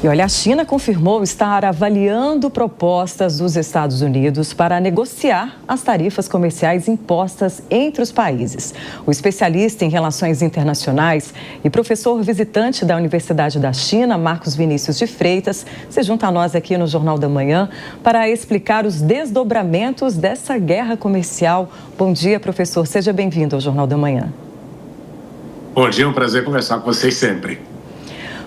E olha, a China confirmou estar avaliando propostas dos Estados Unidos para negociar as tarifas comerciais impostas entre os países. O especialista em relações internacionais e professor visitante da Universidade da China, Marcos Vinícius de Freitas, se junta a nós aqui no Jornal da Manhã para explicar os desdobramentos dessa guerra comercial. Bom dia, professor. Seja bem-vindo ao Jornal da Manhã. Bom dia, é um prazer conversar com vocês sempre.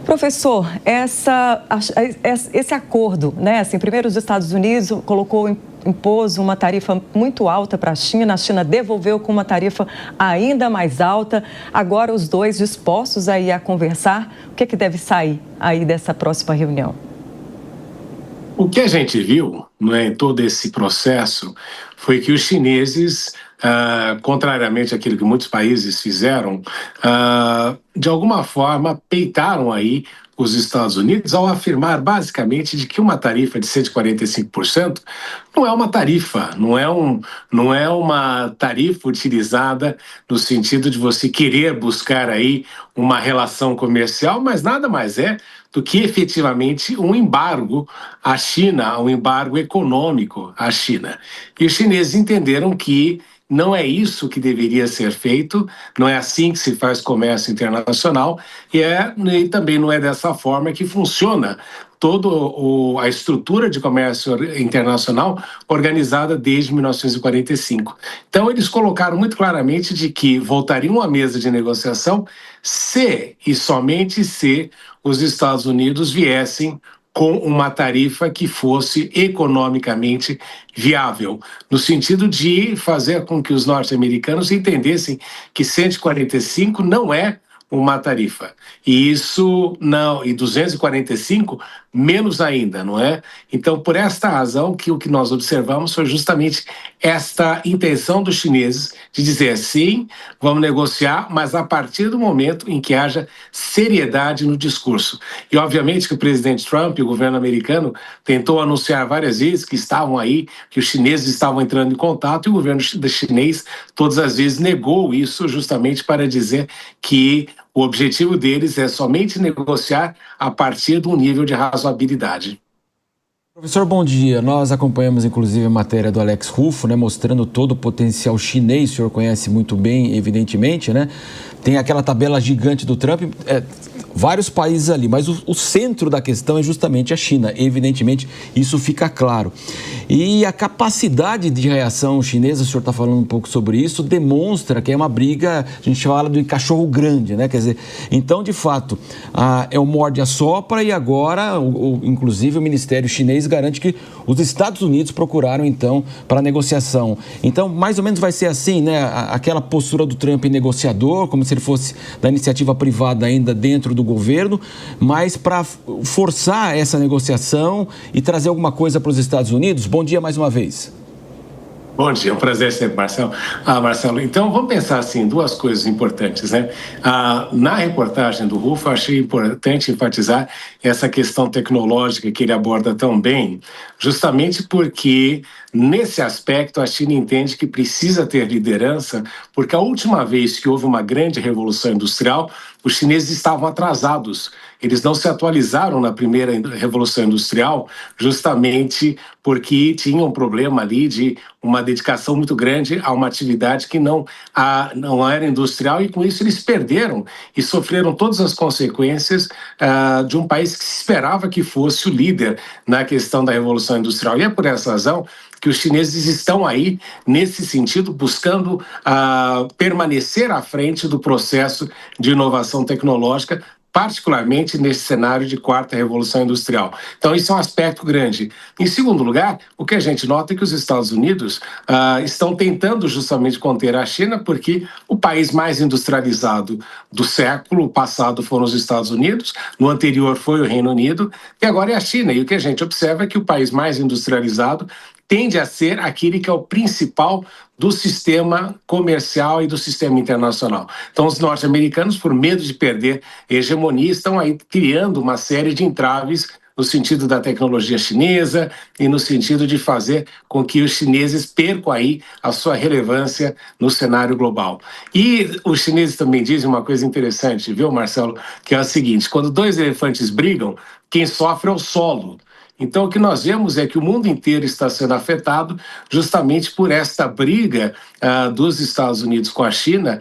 Professor, esse acordo, né? Assim, primeiro os Estados Unidos impôs uma tarifa muito alta para a China devolveu com uma tarifa ainda mais alta. Agora os dois dispostos aí a conversar. O que deve sair aí dessa próxima reunião? O que a gente viu, né, em todo esse processo foi que os chineses, contrariamente àquilo que muitos países fizeram, de alguma forma peitaram aí os Estados Unidos ao afirmar basicamente de que uma tarifa de 145% não é uma tarifa, não é uma tarifa utilizada no sentido de você querer buscar aí uma relação comercial, mas nada mais é do que efetivamente um embargo à China, um embargo econômico à China. E os chineses entenderam que não é isso que deveria ser feito, não é assim que se faz comércio internacional e também não é dessa forma que funciona toda a estrutura de comércio internacional organizada desde 1945. Então, eles colocaram muito claramente de que voltariam à mesa de negociação se e somente se os Estados Unidos viessem com uma tarifa que fosse economicamente viável, no sentido de fazer com que os norte-americanos entendessem que 145 não é uma tarifa. E isso não, e 245 menos ainda, não é? Então, por esta razão que o que nós observamos foi justamente esta intenção dos chineses de dizer sim, vamos negociar, mas a partir do momento em que haja seriedade no discurso. E obviamente que o presidente Trump e o governo americano tentou anunciar várias vezes que estavam aí, que os chineses estavam entrando em contato, e o governo chinês todas as vezes negou isso justamente para dizer que o objetivo deles é somente negociar a partir de um nível de razoabilidade. Professor, bom dia. Nós acompanhamos, inclusive, a matéria do Alex Ruffo, né, mostrando todo o potencial chinês, o senhor conhece muito bem, evidentemente, né? Tem aquela tabela gigante do Trump, vários países ali, mas o centro da questão é justamente a China, evidentemente, isso fica claro. E a capacidade de reação chinesa, o senhor está falando um pouco sobre isso, demonstra que é uma briga, a gente fala de cachorro grande, né? Quer dizer, então, de fato, é o morde-a-sopra e agora, inclusive, o Ministério Chinês garante que os Estados Unidos procuraram, então, para negociação. Então, mais ou menos vai ser assim, né? Aquela postura do Trump negociador, como se ele fosse da iniciativa privada ainda dentro do governo, mas para forçar essa negociação e trazer alguma coisa para os Estados Unidos. Bom dia mais uma vez. Bom dia, é um prazer sempre, Marcelo. Marcelo, então vamos pensar assim, duas coisas importantes, né? Na reportagem do Ruffo, eu achei importante enfatizar essa questão tecnológica que ele aborda tão bem, justamente porque nesse aspecto a China entende que precisa ter liderança, porque a última vez que houve uma grande revolução industrial, os chineses estavam atrasados. Eles não se atualizaram na primeira revolução industrial, justamente porque tinham um problema ali de uma dedicação muito grande a uma atividade que não era industrial, e com isso eles perderam e sofreram todas as consequências de um país que se esperava que fosse o líder na questão da revolução industrial. E é por essa razão que os chineses estão aí, nesse sentido, buscando permanecer à frente do processo de inovação tecnológica, particularmente nesse cenário de quarta revolução industrial. Então, isso é um aspecto grande. Em segundo lugar, o que a gente nota é que os Estados Unidos estão tentando justamente conter a China, porque o país mais industrializado do século passado foram os Estados Unidos, no anterior foi o Reino Unido, e agora é a China. E o que a gente observa é que o país mais industrializado tende a ser aquele que é o principal do sistema comercial e do sistema internacional. Então, os norte-americanos, por medo de perder hegemonia, estão aí criando uma série de entraves no sentido da tecnologia chinesa e no sentido de fazer com que os chineses percam aí a sua relevância no cenário global. E os chineses também dizem uma coisa interessante, viu, Marcelo, que é o seguinte: quando dois elefantes brigam, quem sofre é o solo. Então, o que nós vemos é que o mundo inteiro está sendo afetado justamente por esta briga dos Estados Unidos com a China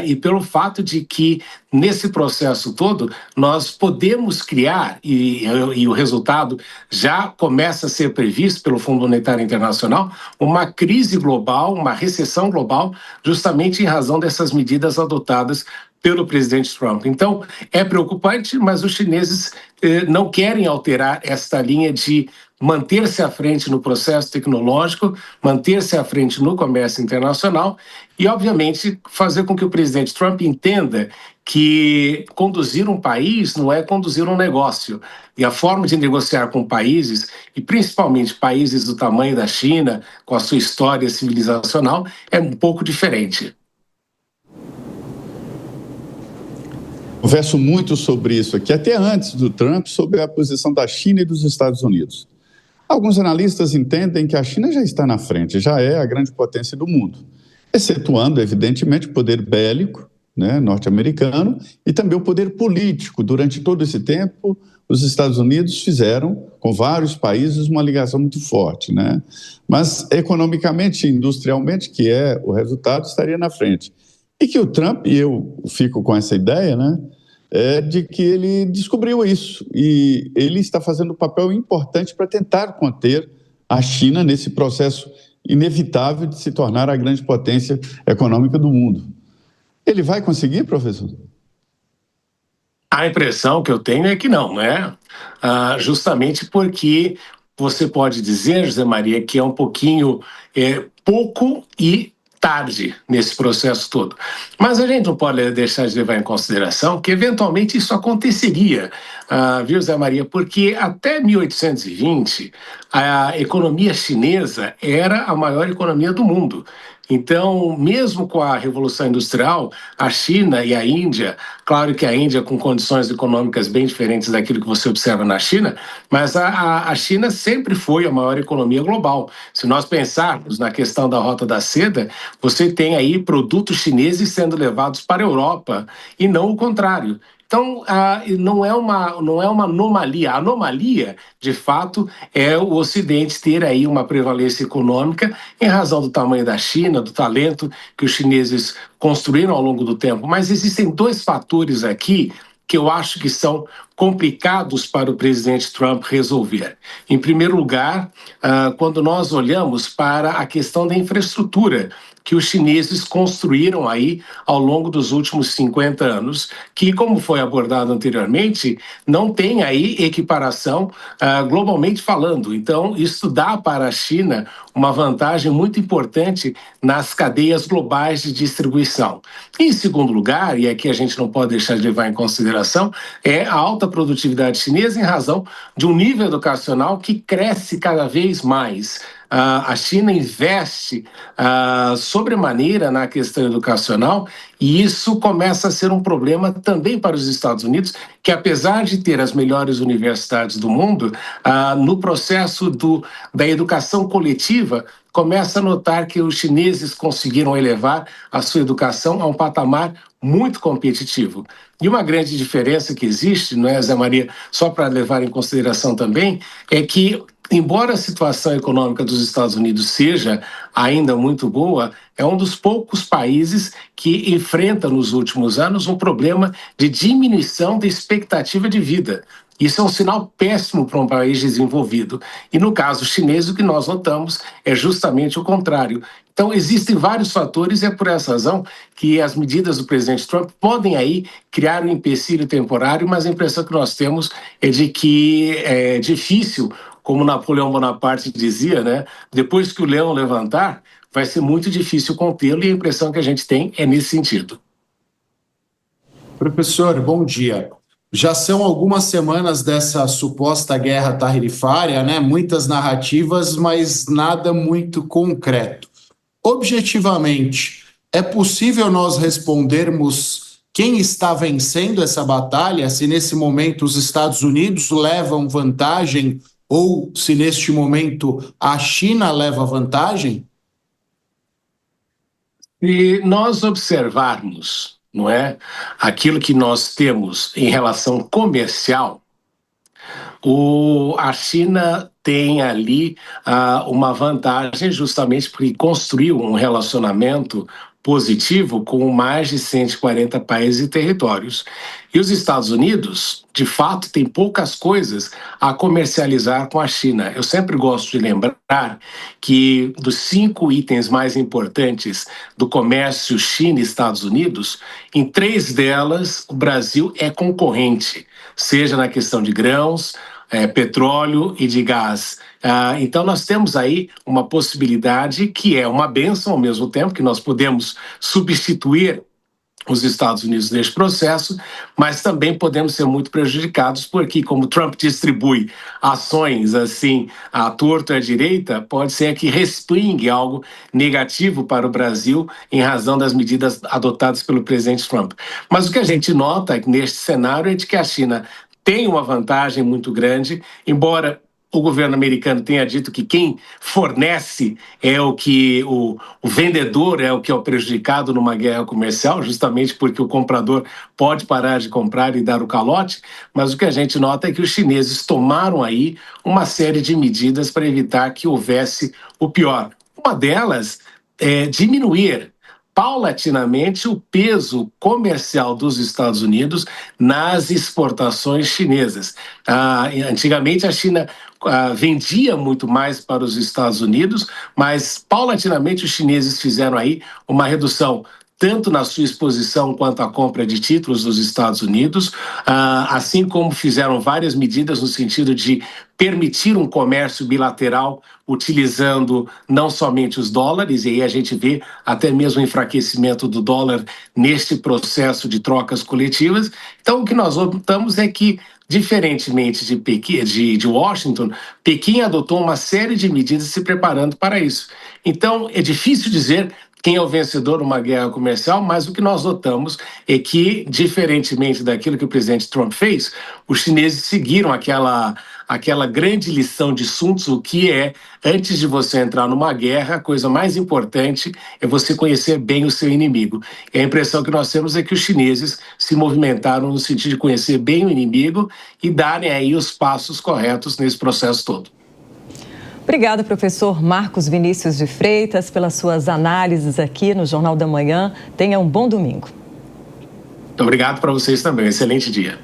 e pelo fato de que, nesse processo todo, nós podemos criar, e o resultado já começa a ser previsto pelo Fundo Monetário Internacional, uma crise global, uma recessão global, justamente em razão dessas medidas adotadas pelo presidente Trump. Então, é preocupante, mas os chineses não querem alterar esta linha de manter-se à frente no processo tecnológico, manter-se à frente no comércio internacional e, obviamente, fazer com que o presidente Trump entenda que conduzir um país não é conduzir um negócio. E a forma de negociar com países, e principalmente países do tamanho da China, com a sua história civilizacional, é um pouco diferente. Converso muito sobre isso aqui, até antes do Trump, sobre a posição da China e dos Estados Unidos. Alguns analistas entendem que a China já está na frente, já é a grande potência do mundo, excetuando, evidentemente, o poder bélico, né, norte-americano e também o poder político. Durante todo esse tempo, os Estados Unidos fizeram, com vários países, uma ligação muito forte, né? Mas, economicamente e industrialmente, que é o resultado, estaria na frente. E que o Trump, e eu fico com essa ideia, né, de que ele descobriu isso e ele está fazendo um papel importante para tentar conter a China nesse processo inevitável de se tornar a grande potência econômica do mundo. Ele vai conseguir, professor? A impressão que eu tenho é que não, né? Justamente porque você pode dizer, José Maria, que é um pouquinho pouco e tarde nesse processo todo. Mas a gente não pode deixar de levar em consideração que, eventualmente, isso aconteceria, viu, Zé Maria? Porque até 1820, a economia chinesa era a maior economia do mundo. Então, mesmo com a Revolução Industrial, a China e a Índia, claro que a Índia com condições econômicas bem diferentes daquilo que você observa na China, mas a China sempre foi a maior economia global. Se nós pensarmos na questão da Rota da Seda, você tem aí produtos chineses sendo levados para a Europa e não o contrário. Então, não é uma anomalia. A anomalia, de fato, é o Ocidente ter aí uma prevalência econômica em razão do tamanho da China, do talento que os chineses construíram ao longo do tempo. Mas existem dois fatores aqui que eu acho que são complicados para o presidente Trump resolver. Em primeiro lugar, quando nós olhamos para a questão da infraestrutura que os chineses construíram aí ao longo dos últimos 50 anos, que, como foi abordado anteriormente, não tem aí equiparação globalmente falando. Então, isso dá para a China uma vantagem muito importante nas cadeias globais de distribuição. Em segundo lugar, e aqui a gente não pode deixar de levar em consideração, é a alta produtividade chinesa em razão de um nível educacional que cresce cada vez mais. A China investe sobremaneira na questão educacional e isso começa a ser um problema também para os Estados Unidos, que apesar de ter as melhores universidades do mundo, no processo da educação coletiva, começa a notar que os chineses conseguiram elevar a sua educação a um patamar muito competitivo. E uma grande diferença que existe, não é, Zé Maria, só para levar em consideração também, é que, embora a situação econômica dos Estados Unidos seja ainda muito boa, é um dos poucos países que enfrenta nos últimos anos um problema de diminuição da expectativa de vida. Isso é um sinal péssimo para um país desenvolvido. E no caso chinês, o que nós notamos é justamente o contrário. Então, existem vários fatores e é por essa razão que as medidas do presidente Trump podem aí criar um empecilho temporário, mas a impressão que nós temos é de que é difícil, como Napoleão Bonaparte dizia, né? Depois que o leão levantar, vai ser muito difícil contê-lo e a impressão que a gente tem é nesse sentido. Professor, bom dia. Já são algumas semanas dessa suposta guerra tarifária, né? Muitas narrativas, mas nada muito concreto. Objetivamente, é possível nós respondermos quem está vencendo essa batalha, se nesse momento os Estados Unidos levam vantagem ou se neste momento a China leva vantagem? Se nós observarmos, não é, aquilo que nós temos em relação comercial, a China tem ali uma vantagem justamente porque construiu um relacionamento positivo com mais de 140 países e territórios. E os Estados Unidos, de fato, têm poucas coisas a comercializar com a China. Eu sempre gosto de lembrar que dos 5 itens mais importantes do comércio China e Estados Unidos, em 3 delas o Brasil é concorrente, seja na questão de grãos, petróleo e de gás. Então nós temos aí uma possibilidade que é uma bênção ao mesmo tempo, que nós podemos substituir os Estados Unidos neste processo, mas também podemos ser muito prejudicados porque, como Trump distribui ações assim à torto e à direita, pode ser que respingue algo negativo para o Brasil em razão das medidas adotadas pelo presidente Trump. Mas o que a gente nota neste cenário é de que a China tem uma vantagem muito grande, embora o governo americano tenha dito que quem fornece é o vendedor é o que é o prejudicado numa guerra comercial, justamente porque o comprador pode parar de comprar e dar o calote, mas o que a gente nota é que os chineses tomaram aí uma série de medidas para evitar que houvesse o pior. Uma delas é diminuir paulatinamente o peso comercial dos Estados Unidos nas exportações chinesas. Antigamente a China vendia muito mais para os Estados Unidos, mas paulatinamente os chineses fizeram aí uma redução tanto na sua exposição quanto à compra de títulos dos Estados Unidos, assim como fizeram várias medidas no sentido de permitir um comércio bilateral utilizando não somente os dólares, e aí a gente vê até mesmo o enfraquecimento do dólar neste processo de trocas coletivas. Então, o que nós notamos é que, diferentemente de Pequim, de Washington, Pequim adotou uma série de medidas se preparando para isso. Então, é difícil dizer quem é o vencedor numa guerra comercial, mas o que nós notamos é que, diferentemente daquilo que o presidente Trump fez, os chineses seguiram aquela grande lição de Sun Tzu, que é, antes de você entrar numa guerra, a coisa mais importante é você conhecer bem o seu inimigo. E a impressão que nós temos é que os chineses se movimentaram no sentido de conhecer bem o inimigo e darem aí os passos corretos nesse processo todo. Obrigada, professor Marcos Vinícius de Freitas, pelas suas análises aqui no Jornal da Manhã. Tenha um bom domingo. Muito obrigado para vocês também. Excelente dia.